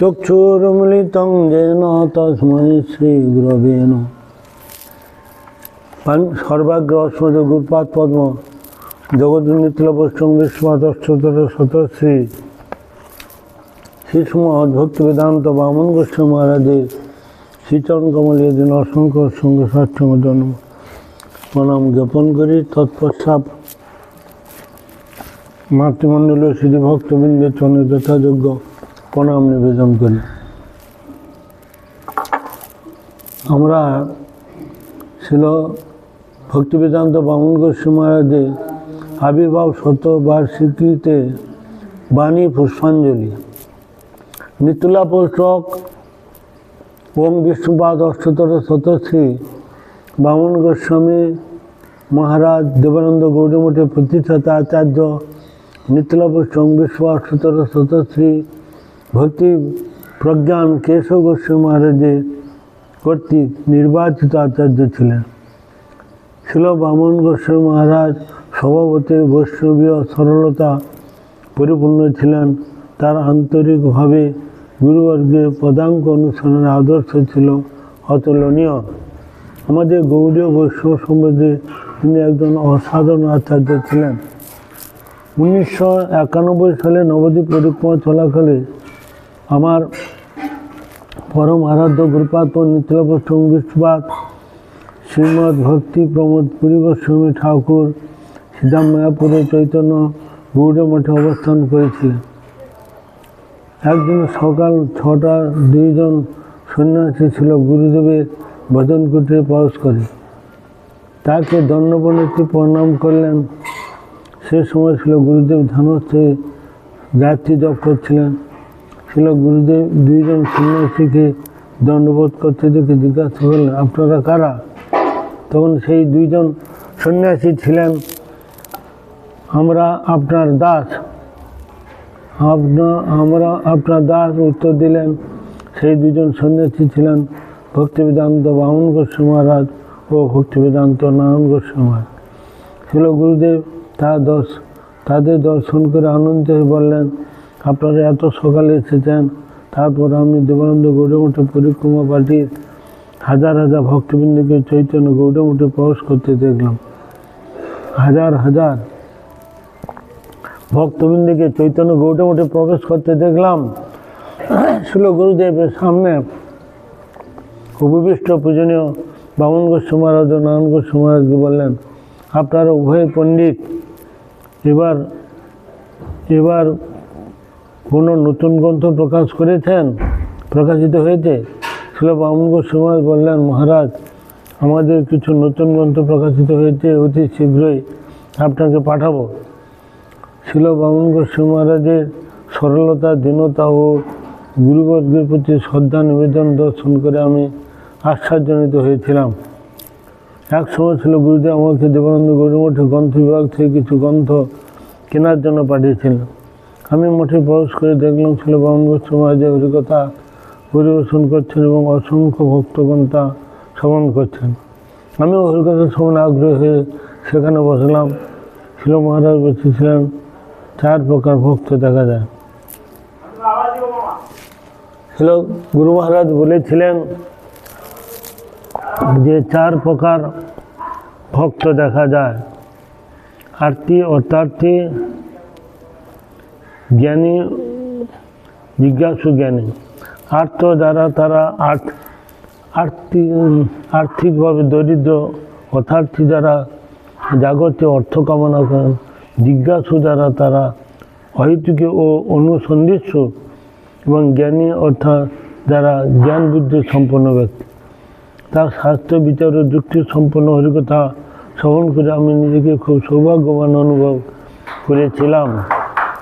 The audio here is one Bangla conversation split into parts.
চক্ষুরুমিলিতং যেন তস্मै শ্রীগুরবে নমঃ। সর্বাগ্র অস্মদ গুরুপাদ পদ্ম জগদ্গুরু নিত্যলাভষ্টং বিশ্বমাদষ্টতর শতশ্রী শ্রীসমদ ভক্তি বেদান্ত বামন গোস্বামী মহারাজের শ্রীচরণ কমলীয় দিন অসংখ্য অসংখ্য সাষ্টাঙ্গ জন্ম প্রণাম জ্ঞাপন করি। তৎপশ্চাৎ মাতৃমণ্ডলীয় শ্রী ভক্তবৃন্দের চরণে যথাযোগ্য প্রণাম নিবেদন করি। আমরা ছিল ভক্তি বেদান্ত বামন গোস্বামী মহারাজের আবির্ভাব শতবার্ষিকীতে বাণী পুষ্পাঞ্জলি নিত্যলাভ পুস্তক ওম বিষ্ণুপাদ অষ্টতর শতশ্রী বামন গোস্বামী মহারাজ দেবানন্দ গৌড়মঠের প্রতিষ্ঠাতা আচার্য নিত্যলাভ পুস্তক বিষ্ণুপাদ অষ্টতর শতশ্রী ভক্তি প্রজ্ঞান কেশব গোস্বামী মহারাজের কর্তৃক নির্বাচিত আচার্য ছিলেন। ছিল বামন গোস্বামী মহারাজ স্বভাবতে বৈষ্ণবীয় সরলতা পরিপূর্ণ ছিলেন। তার আন্তরিকভাবে গুরুবর্গের পদাঙ্ক অনুসরণের আদর্শ ছিল অতুলনীয়। আমাদের গৌড়ীয় বৈষ্ণব সম্বন্ধে তিনি একজন অসাধারণ আচার্য ছিলেন। 1991 সালে নবদ্বীপ পরিক্রমা চলাকালে আমার পরম আরাধ্য গুরুপাদ নিত্যলাভ পুস্তক বিষ্ণুপাদ শ্রীমৎ ভক্তি প্রমোদ পুরী গোস্বামী ঠাকুর সিদ্ধাম মায়াপুরে চৈতন্য গৌড় মঠে অবস্থান করেছিলেন। একদিন সকাল 6টায় দুইজন সন্ন্যাসী ছিল গুরুদেবের ভজন কুটিরে প্রবেশ করে তাকে দণ্ডবনতি প্রণাম করলেন। সে সময় ছিল গুরুদেব ধ্যানস্থে গায়ত্রী জপ করছিলেন। ছিল গুরুদেব দুইজন সন্ন্যাসীকে দণ্ডবোধ করতে দেখে জিজ্ঞাসা করলেন, আপনারা কারা? তখন সেই দুইজন সন্ন্যাসী ছিলেন, আমরা আপনার দাস। আমরা আপনার দাস উত্তর দিলেন। সেই দুজন সন্ন্যাসী ছিলেন ভক্তিবেদান্ত বামন গোস্বামী মহারাজ ও ভক্তিবেদান্ত নারায়ণ গোস্বামী মহারাজ। ছিল গুরুদেব তাদের দর্শন করে আনন্দিত হয়ে বললেন, আপনারা এত সকালে এসেছেন। তারপর আমি দেবানন্দ গৌড়মঠে পরিক্রমা পার্টির হাজার হাজার ভক্তবৃন্দকে চৈতন্য গৌড়মঠে প্রবেশ করতে দেখলাম। হাজার হাজার ভক্তবৃন্দকে চৈতন্য গৌড়মঠে প্রবেশ করতে দেখলাম। ছিল গুরুদেবের সামনে উপবিষ্ট পূজনীয় বামন গোস্বামী মহারাজ ও নারায়ণ গোস্বামী মহারাজকে বললেন, আপনারা উভয় পণ্ডিত, এবার কোনো নতুন গ্রন্থ প্রকাশিত হয়েছে? ছিল বামন গোস্বামী মহারাজ বললেন, মহারাজ আমাদের কিছু নতুন গ্রন্থ প্রকাশিত হয়েছে, অতি শীঘ্রই আপনাকে পাঠাবো। ছিল বামন গোস্বামী মহারাজের সরলতা, দীনতা ও গুরুবর্গের প্রতি শ্রদ্ধা নিবেদন দর্শন করে আমি আশ্চর্যান্বিত হয়েছিলাম। এক সময় ছিল গুরুদেব আমাকে দেবানন্দ গৌড়মঠে গ্রন্থ বিভাগ থেকে কিছু গ্রন্থ কেনার জন্য পাঠিয়েছিলেন। আমি মঠে প্রবেশ করে দেখলাম ছিল বামন গোস্বামী মহারাজ হরিকথা পরিবেশন করছেন এবং অসংখ্য ভক্তগণ তা শ্রবণ করছেন। আমিও হরিকথা শ্রবণে আগ্রহী হয়ে সেখানে বসলাম। ছিল মহারাজ বসেছিলেন। 4 প্রকার ভক্ত দেখা যায়। ছিল গুরু মহারাজ বলেছিলেন যে 4 প্রকার ভক্ত দেখা যায়, আর্তি, অর্থার্থী, জ্ঞানী, জিজ্ঞাসু জ্ঞানী। আর্ত দ্বারা তারা আর্থিকভাবে দরিদ্র, অর্থার্থী দ্বারা জাগতিক অর্থ কামনা করেন, জিজ্ঞাসু দ্বারা তারা অহেতুক ও অনুসন্ধিৎসু, এবং জ্ঞানী অর্থাৎ যারা জ্ঞান বুদ্ধি সম্পন্ন ব্যক্তি। তার শাস্ত্র বিচার ও যুক্তি সম্পন্ন হরিকথা শ্রবণ করে আমি নিজেকে খুব সৌভাগ্যবান অনুভব করেছিলাম।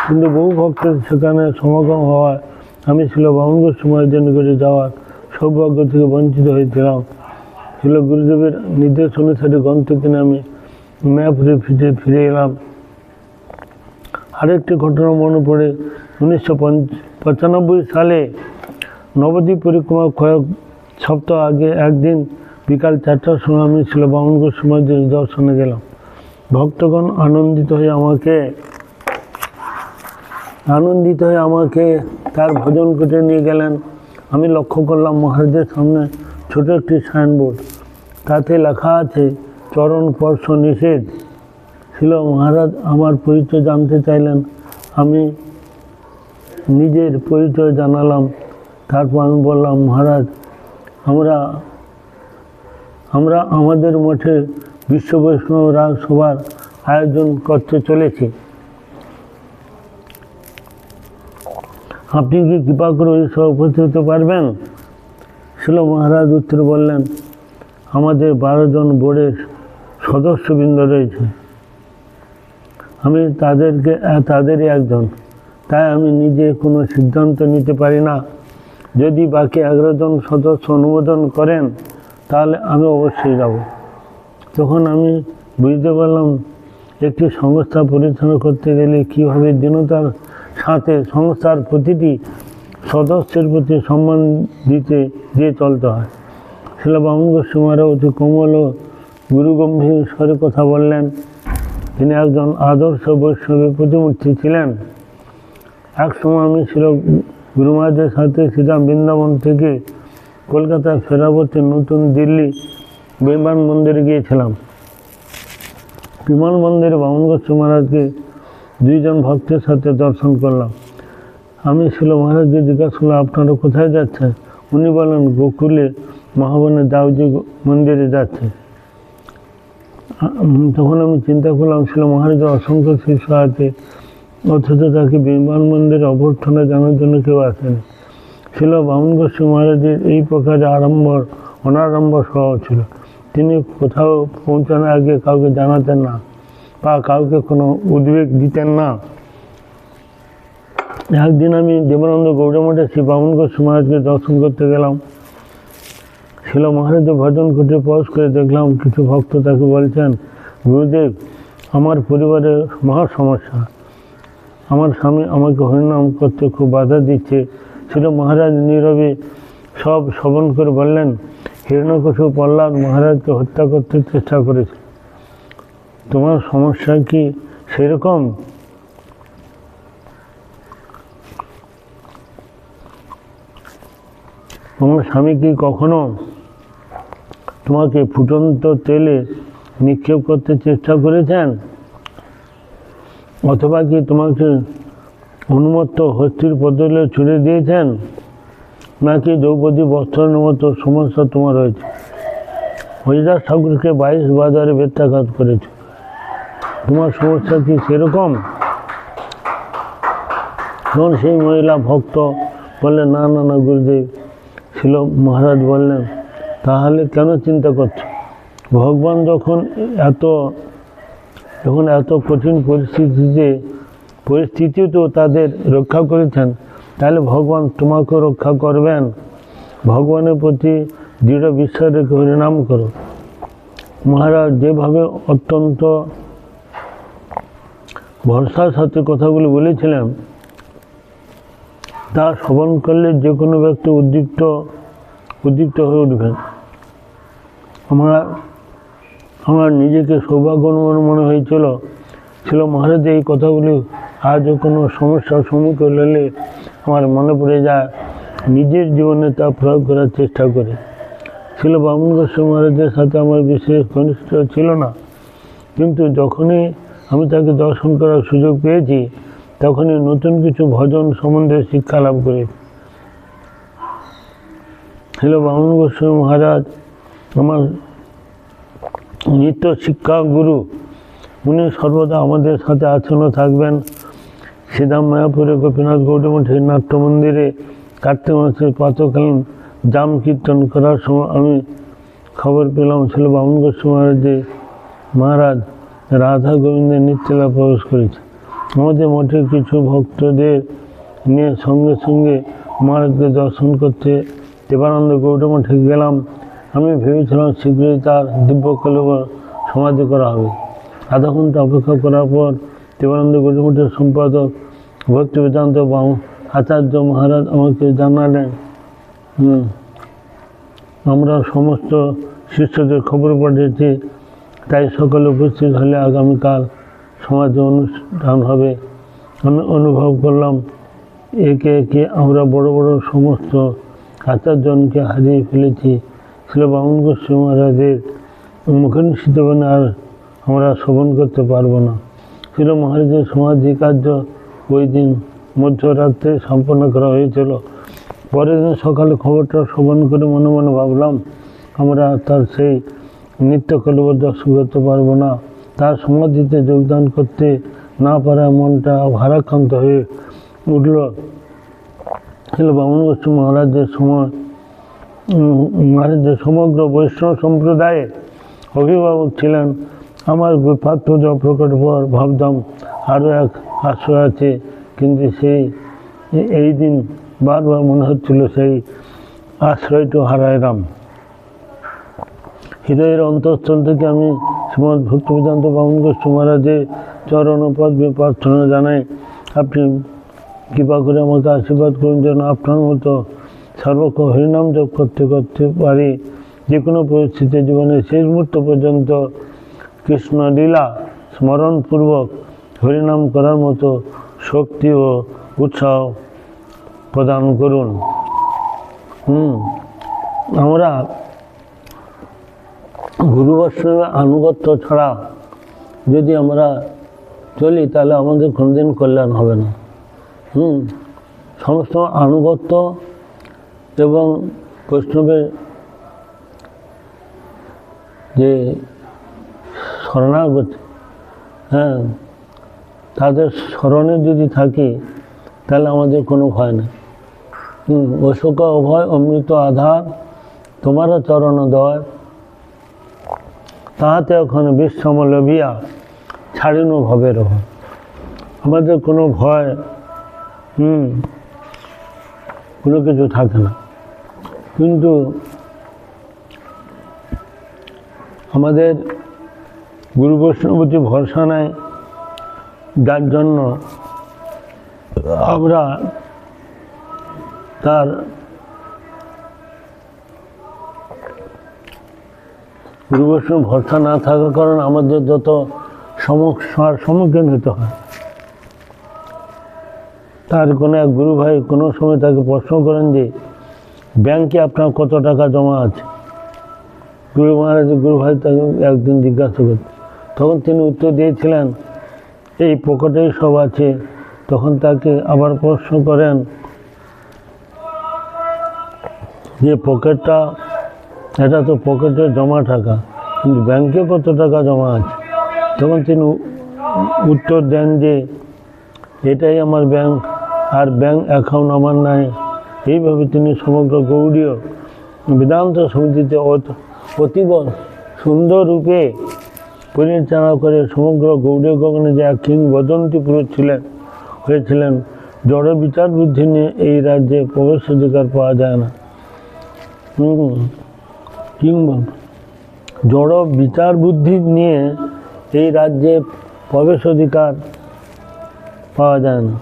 কিন্তু বহু ভক্তের সেখানে সমাগম হওয়ায় আমি ছিল বামন গোস্বামী মহারাজের নিকটে যাওয়ার সৌভাগ্য থেকে বঞ্চিত হয়েছিলাম। ছিল গুরুদেবের নির্দেশ অনুসারে গ্রন্থ কিনে আমি মায়াপুরে ফিরে এলাম। আরেকটি ঘটনা মনে পড়ে, 1995 সালে নবদ্বীপ পরিক্রমা কয়েক সপ্তাহ আগে একদিন বিকাল 4টার সময় আমি ছিল বামন গোস্বামী মহারাজের দর্শনে গেলাম। ভক্তগণ আনন্দিত হয়ে আমাকে আনন্দিত হয়ে আমাকে তার ভজন করে নিয়ে গেলেন। আমি লক্ষ্য করলাম মহারাজের সামনে ছোট একটি সাইনবোর্ড, তাতে লেখা আছে চরণ স্পর্শ নিষেধ। ছিল মহারাজ আমার পরিচয় জানতে চাইলেন। আমি নিজের পরিচয় জানালাম। তারপর আমি বললাম, মহারাজ, আমরা আমাদের মঠে বিশ্ব বৈষ্ণব রাগ সভার আয়োজন করতে চলেছি। আপনি কি কৃপা করে ওই সভায় উপস্থিত হতে পারবেন? ছিল মহারাজ উত্তরে বললেন, আমাদের 12 জন বোর্ডের সদস্যবৃন্দ রয়েছে, আমি তাদেরই একজন, তাই আমি নিজে কোনো সিদ্ধান্ত নিতে পারি না। যদি বাকি 11 জন সদস্য অনুমোদন করেন তাহলে আমি অবশ্যই যাব। তখন আমি বুঝতে পারলাম একটি সংস্থা পরিচালনা করতে গেলে কীভাবে দীনতার সাথে সংস্থার প্রতিটি সদস্যের প্রতি সম্মান দিয়ে চলতে হয়। শিল বামন গোস্বামী মহারাজ অতি কোমল ও গুরুগম্ভীর স্বরে কথা বললেন। তিনি একজন আদর্শ বৈষ্ণবের প্রতিমূর্তি ছিলেন। এক সময় আমি ছিল গুরু মহারাজের সাথে শ্রীরাম বৃন্দাবন থেকে কলকাতায় ফেরাপথে নতুন দিল্লি বিমানবন্দরে গিয়েছিলাম। বিমানবন্দরে বামন গোস্বামী মহারাজকে 2 জন ভক্তের সাথে দর্শন করলাম। আমি ছিল মহারাজকে জিজ্ঞাসা করলাম, আপনারা কোথায় যাচ্ছেন? উনি বলেন, গোকুলে মহাবনের দাউজি মন্দিরে যাচ্ছে। তখন আমি চিন্তা করলাম, ছিল মহারাজের অসংখ্য শিষ্য আছে, অথচ তাকে বিমানবন্দরে অভ্যর্থনা জানার জন্য কেউ আসেনি। ছিল বামন গোস্বামী মহারাজের এই প্রকারে অনাড়ম্বর স্বভাব ছিল। তিনি কোথাও পৌঁছানোর আগে কাউকে জানাতেন না বা কাউকে কোনো উদ্বেগ দিতেন না। একদিন আমি দেবানন্দ গৌড়মঠে শ্রী বামন গোস্বামী মহারাজকে দর্শন করতে গেলাম। ছিল মহারাজের ভজন করতে প্রবেশ করে দেখলাম কিছু ভক্ত তাকে বলছেন, গুরুদেব, আমার পরিবারের মহা সমস্যা, আমার স্বামী আমাকে হরিনাম করতে খুব বাধা দিচ্ছে। ছিল মহারাজ নীরবে সব শ্রবণ করে বললেন, হিরণ্যকশিপু প্রহ্লাদ মহারাজকে হত্যা করতে চেষ্টা করেছে। তোমার সমস্যা কি সেরকম? তোমার স্বামী কি কখনো তোমাকে ফুটন্ত তেলে নিক্ষেপ করতে চেষ্টা করেছেন? অথবা কি তোমাকে উন্মত্ত হস্তির পদলে ছুড়ে দিয়েছেন? নাকি দ্রৌপদী বস্ত্রের মতো সমস্যা তোমার হয়েছে? হরিদাস ঠাকুরকে 22 বাজারে বেত্রাঘাত করেছে, তোমার সমস্যা কি সেরকম? তখন সেই মহিলা ভক্ত বললেন, না না না গুরুদেব। ছিল মহারাজ বললেন, তাহলে কেন চিন্তা করছো? ভগবান যখন এত কঠিন পরিস্থিতিতেও তাদের রক্ষা করেছেন, তাহলে ভগবান তোমাকেও রক্ষা করবেন। ভগবানের প্রতি দৃঢ় বিশ্বাস রেখে হরিনাম করো। মহারাজ যেভাবে অত্যন্ত ভরসার সাথে কথাগুলি বলেছিলেন, তা শ্রবণ করলে যে কোনো ব্যক্তি উদ্দীপ্ত হয়ে উঠবেন। আমার নিজেকে সৌভাগ্যবান মনে হয়েছিল। ছিল মহারাজ এই কথাগুলি আজও কোনো সমস্যার সম্মুখীন হলে আমার মনে পড়ে যায়, নিজের জীবনে তা প্রয়োগ করার চেষ্টা করে। ছিল বামন গোস্বামী মহারাজের সাথে আমার বিশেষ ঘনিষ্ঠ ছিল না, কিন্তু যখনই আমি তাকে দর্শন করার সুযোগ পেয়েছি, তখনই নতুন কিছু ভজন সম্বন্ধে শিক্ষা লাভ করেছি। ছিল বামন গোস্বামী মহারাজ আমার নিত্য শিক্ষা গুরু। উনি সর্বদা আমাদের সাথে আছেন ও থাকবেন। শ্রীধাম মায়াপুরে গোপীনাথ গৌড়মঠের নাট্য মন্দিরে কার্তিক মাসের প্রাতঃকালীন জাম কীর্তন করার সময় আমি খবর পেলাম ছিল বামন গোস্বামী মহারাজ রাধা গোবিন্দের নিত্যলীলা প্রবেশ করেছে। আমাদের মঠে কিছু ভক্তদের নিয়ে সঙ্গে সঙ্গে মহারাজকে দর্শন করতে দেবানন্দ গৌড়মঠে গেলাম। আমি ভেবেছিলাম শীঘ্রই তার দিব্যকলেবর সমাধি করা হবে। আধা ঘন্টা অপেক্ষা করার পর দেবানন্দ গৌড়মঠের সম্পাদক ভক্তি বেদান্ত আচার্য মহারাজ আমাকে জানালেন, আমরা সমস্ত শিষ্যদের খবর পাঠিয়েছি, তাই সকলে উপস্থিত হলে আগামীকাল সমাজে অনুষ্ঠান হবে। আমি অনুভব করলাম একে একে আমরা বড় বড় সমস্ত আচার্যজনকে হারিয়ে ফেলেছি। ছিল বামন গোস্বামী মহারাজের মুখনিসৃত বাণী আর আমরা শ্রবণ করতে পারবো না। ছিল মহারাজের সমাধি কার্য ওই দিন মধ্যরাত্রে সম্পন্ন করা হয়েছিল। পরের দিন সকালে খবরটা শ্রবণ করে মনে মনে ভাবলাম আমরা তার সেই নিত্যকলবর দর্শন করতে পারবো না। তার সমাধিতে যোগদান করতে না পারায় মনটা ভারাক্রান্ত হয়ে উঠল। ছিল বামন গোস্বামী মহারাজের সমগ্র বৈষ্ণব সম্প্রদায়ে অভিভাবক ছিলেন। আমার পার্থক্য প্রকট পর ভাবতাম আরও এক আশ্রয় আছে, কিন্তু এই দিন বারবার মনে হচ্ছিল সেই আশ্রয়টা হারাইলাম। হৃদয়ের অন্তঃস্থল থেকে আমি শ্রীমদ্ ভক্তিবেদান্ত বামন গোস্বামী মহারাজের চরণপদ প্রার্থনা জানাই, আপনি কৃপা করে আমাকে আশীর্বাদ করুন যেন আপনার মতো সর্বক্ষণ হরিনাম জপ করতে করতে পারি। যে কোনো পরিস্থিতিতে জীবনের শেষ মুহূর্ত পর্যন্ত কৃষ্ণ লীলা স্মরণপূর্বক হরিনাম করার মতো শক্তি ও উৎসাহ প্রদান করুন। আমরা গুরু বৈষ্ণবের আনুগত্য ছাড়া যদি আমরা চলি তাহলে আমাদের কোনোদিন কল্যাণ হবে না। সমস্ত আনুগত্য এবং বৈষ্ণবের যে শরণাগত, তাদের স্মরণে যদি থাকি তাহলে আমাদের কোনো ভয় নেই। অশোক অভয় অমৃত আধার তোমার চরণোদয়, তাহাতে ওখানে বিশ্বম লভিয়া ছাড়িনো ভবের ভয়। আমাদের কোনো ভয় কোনো কিছু থাকে না, কিন্তু আমাদের গুরু বৈষ্ণবতী ভরসা নেয়, যার জন্য আমরা তার গুরু বৈষ্ণব ভরসা না থাকার কারণে আমাদের যত সমস্যার সম্মুখীন হতে হয়। তার কোনো এক গুরু ভাই কোনো সময় তাকে প্রশ্ন করেন যে ব্যাংকে আপনার কত টাকা জমা আছে। গুরু ভাই তাকে একদিন জিজ্ঞাসা করতেন, তখন তিনি উত্তর দিয়েছিলেন এই পকেটেই সব আছে। তখন তাকে আবার প্রশ্ন করেন যে পকেটটা, এটা তো পকেটে জমা টাকা, কিন্তু ব্যাংকে কত টাকা জমা আছে। তখন তিনি উত্তর দেন যে এটাই আমার ব্যাংক, আর ব্যাংক অ্যাকাউন্ট আমার নাই। এইভাবে তিনি সমগ্র গৌড়ীয় বেদান্ত সমিতিতে অতীব সুন্দর রূপে পরিচালনা করে সমগ্র গৌড়ীয় গগনে যে এক কিংবদন্তি পুরুষ হয়েছিলেন। জড় বিচার বুদ্ধি নিয়ে এই রাজ্যে প্রবেশ অধিকার পাওয়া যায় না। কিংবা জড় বিচার বুদ্ধি নিয়ে এই রাজ্যে প্রবেশ অধিকার পাওয়া যায় না।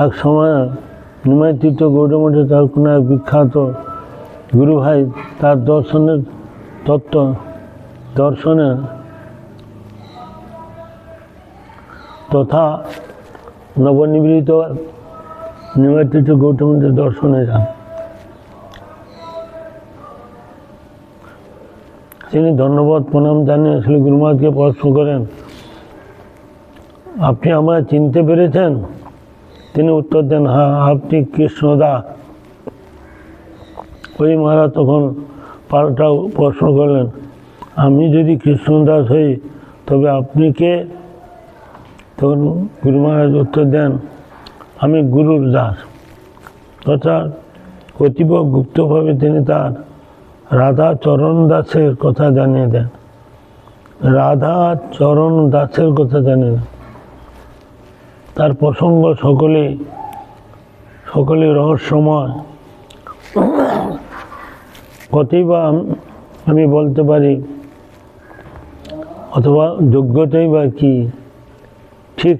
এক সময় নিমাইতীর্থ গৌড়মঠে তার কোনো এক বিখ্যাত গুরু ভাই তার দর্শনে তথা নবনিবৃত নিমাইতীর্থ গৌতমদের দর্শনে যান। তিনি ধন্যবাদ প্রণাম জানিয়ে শ্রী গুরুমাকে প্রশ্ন করেন, আপনি আমায় চিনতে পেরেছেন? তিনি উত্তর দেন, হ্যাঁ, আপনি কৃষ্ণদাস। ওই মহারাজ তখন পাল্টা প্রশ্ন করলেন, আমি যদি কৃষ্ণদাস হই তবে আপনি কে? তখন গুরু মহারাজ উত্তর দেন, আমি গুরুর দাস। তথা অতীব গুপ্তভাবে তিনি তার রাধা চরণ দাসের কথা জানিয়ে দেন। রাধা চরণ দাসের কথা জানিয়ে দেন। তার প্রসঙ্গ সকলে রহস্যময়। কতই বা আমি বলতে পারি, অথবা যোগ্যতাই বা কি। ঠিক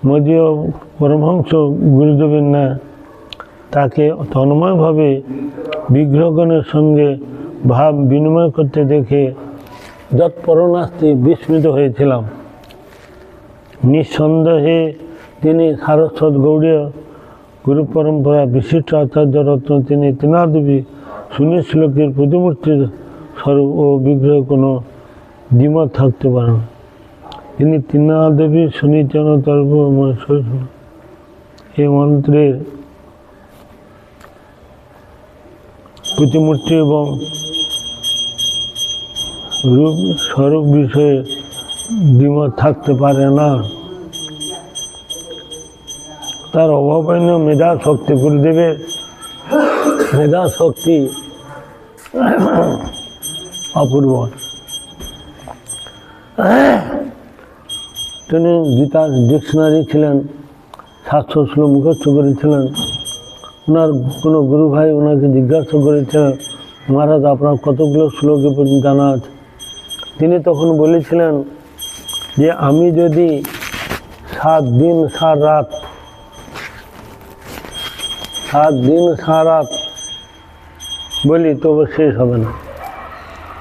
মদীয় পরমহংস গুরুদেবের না তাকে তন্ময়ভাবে বিগ্রহগণের সঙ্গে ভাব বিনিময় করতে দেখে যৎপরণাস্তি বিস্মিত হয়েছিলাম। নিঃসন্দেহে তিনি সারস্বত গৌড়ীয় গুরু পরম্পরা বিশিষ্ট আচার্য রত্ন। তিনি তৃণাদেবী শূন্য শ্লোকের প্রতিমূর্তির স্বরূপ ও বিগ্রহে কোনো দ্বিমত থাকতে পারে না। তিনি তৃণাদেবী সুনিচন তর্প এই মন্ত্রের প্রতিমূর্তি এবং রূপ স্বরূপ বিষয়ে দ্বিমত থাকতে পারে না। তার অভাবনীয় মেধা শক্তি, গুরুদেবের মেধা শক্তি অপূর্ব। তিনি গীতার ডিকশনারি ছিলেন, 700 শ্লোক মুখস্থ করেছিলেন। ওনার কোনো গুরু ভাই ওনাকে জিজ্ঞাসা করেছিলেন, মহারাজ আপনার কতগুলো শ্লোকে জানা আছে? তিনি তখন বলেছিলেন যে আমি যদি 7 দিন 7 রাত বলি তবে শেষ হবে না।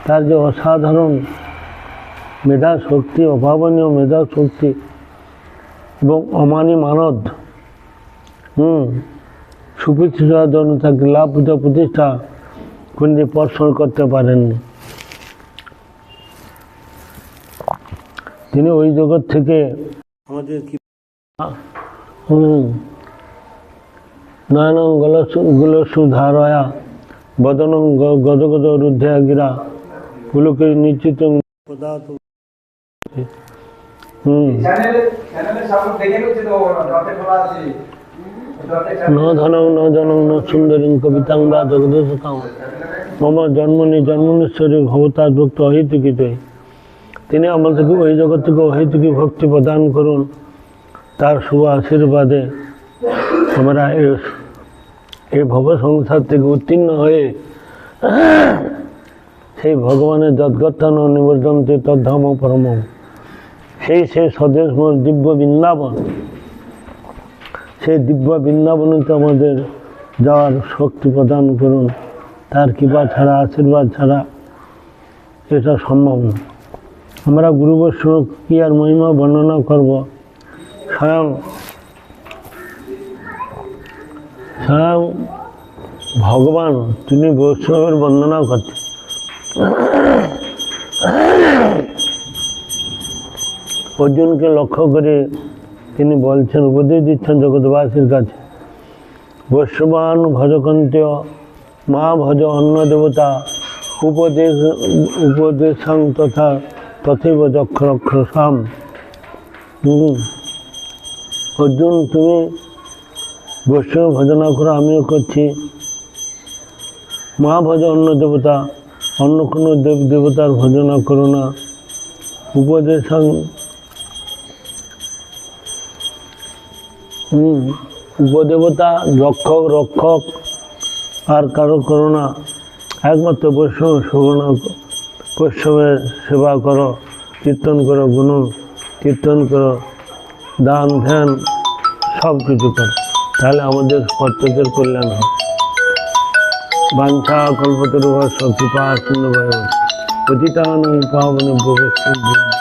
তার যে অসাধারণ মেধা শক্তি, অভাবনীয় মেধা শক্তি এবং অমানি মানদ সুপ্রতিষ্ঠার জন্য তাকে লাভ পূজা প্রতিষ্ঠা কোনটি পর্ষণ করতে পারেননি। তিনি ওই জগৎ থেকে আমাদের কি নয়নং গলসু ধারয়া বদনং গদগদ রুদ্ধয়া গিরা পুলকে নিশ্চিত ন ধনং ন জনং ন সুন্দরী কবিতাং বা জগদোষকাম মম জন্মনীশ্বরী ভবতার ভক্ত অহেতুকিত। তিনি আমাদেরকে ওই জগৎ থেকে অহেতুকি ভক্তি প্রদান করুন। তার শুভ আশীর্বাদে আমরা এই ভব সংসার থেকে উত্তীর্ণ হয়ে সেই ভগবানের যদ্গত্তান নিবর্তন্তে তদ্ধাম পরম, সেই স্বদেশ দিব্য বৃন্দাবন, সেই দিব্য বৃন্দাবনেতে আমাদের যাওয়ার শক্তি প্রদান করুন। তার কৃপা ছাড়া, আশীর্বাদ ছাড়া এটা সম্ভব না। আমরা গুরু বৈষ্ণব কি আর মহিমা বর্ণনা করব? স্বয়ং ভগবান তিনি বৈষ্ণবের বন্দনা করছেন। অর্জুনকে লক্ষ্য করে তিনি বলছেন, উপদেশ দিচ্ছেন জগৎবাসীর কাছে, বৈষ্ণবান ভজকন্ত্য মা ভজ অন্য দেবতা উপদেশাং তথা তথৈব যক্ষরক্ষসাম। অর্জুন তুমি বৈষ্ণব ভজনা করো, আমিও করছি। মা ভজ অন্য দেবতা, অন্য কোনো দেবতার ভজনা করো না। উপদেশাং উপদেবতা রক্ষক আর কারো করো না, একমাত্র বৈষ্ণবের সেবা করো, কীর্তন করো, গুণ কীর্তন করো, দান ধ্যান সব কিছু করো, তাহলে আমাদের প্রত্যেকের কল্যাণ হবে। বাঞ্ছা কল্পতরুঃ কৃপা সিন্ধু পতিতানাং পাবনেভ্যো বৈষ্ণবেভ্যো